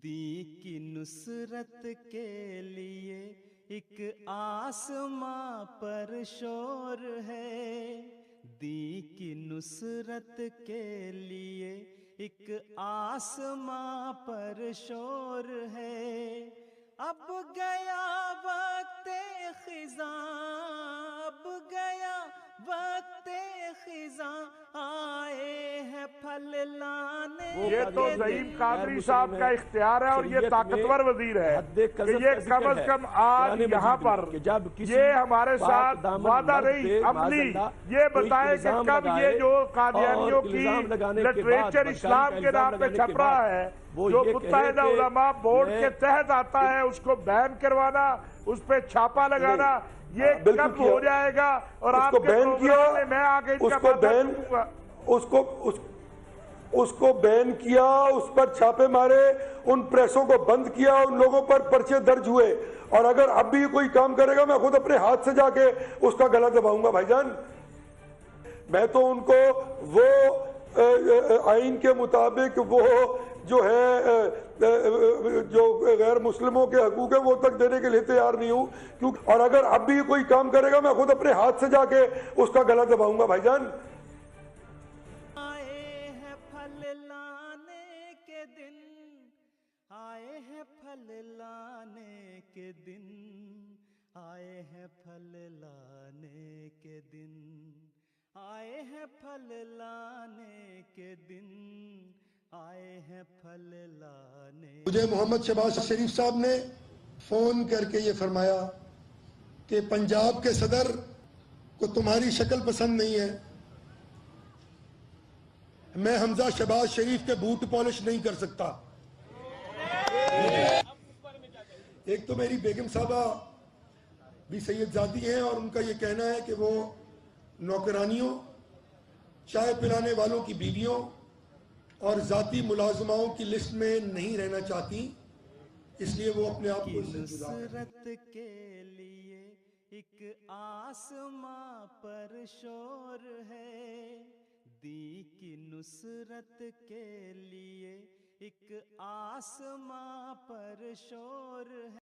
دی کی نصرت کے لیے ایک آسماں پر شور ہے، دی کی نصرت کے لیے ایک آسماں پر شور ہے۔ اب گیا وقت خزاں، اب گیا وقت خزاں، آئے ہیں پھل لانے۔ یہ تو ضعیف قادری صاحب کا اختیار ہے اور یہ طاقتور وزیر ہے کہ یہ کم از کم آج یہاں پر یہ ہمارے ساتھ وعدہ نہیں عملی یہ بتائے کہ کب یہ جو قادیانیوں کی لٹریچر اسلام کے نام پہ چھپ رہا ہے، جو متحدہ علماء بورڈ کے تحت آتا ہے، اس کو بین کروانا، اس پہ چھاپا لگانا، یہ کب ہو جائے گا؟ اور آپ کے پروگرام میں میں آگے ان کا بات کروں گا۔ اس کو بین کیا، اس پر چھاپے مارے، ان پریسوں کو بند کیا، ان لوگوں پر پرچے درج ہوئے، اور اگر اب بھی کوئی کام کرے گا میں خود اپنے ہاتھ سے جا کے اس کا گلا دباؤں گا۔ بھائی جان، میں تو ان کو وہ آئین کے مطابق وہ جو ہے جو غیر مسلموں کے حقوق ہیں وہ تک دینے کے لیے تیار نہیں ہوں، اور اگر اب بھی کوئی کام کرے گا میں خود اپنے ہاتھ سے جا کے اس کا گلا دباؤں گا۔ بھائی جان، آئے ہیں پھل لانے کے دن، آئے ہیں پھل لانے کے دن، آئے ہیں پھل لانے کے دن، آئے ہیں پھل لانے کے دن، آئے ہیں پھل لانے۔ مجھے محمد شہباز شریف صاحب نے فون کر کے یہ فرمایا کہ پنجاب کے صدر کو تمہاری شکل پسند نہیں ہے، میں حمزہ شہباز شریف کے بوٹ پالش نہیں کر سکتا۔ ایک تو میری بیگم صاحبہ بھی سید زادی ہیں اور ان کا یہ کہنا ہے کہ وہ نوکرانیوں، چائے پلانے والوں کی بیویوں اور ذاتی ملازماؤں کی لسٹ میں نہیں رہنا چاہتی، اس لیے وہ اپنے آپ کو نصرت کے لیے ایک آسماں پر شور ہے، دی کی نصرت کے لیے ایک آسماں پر شور ہے۔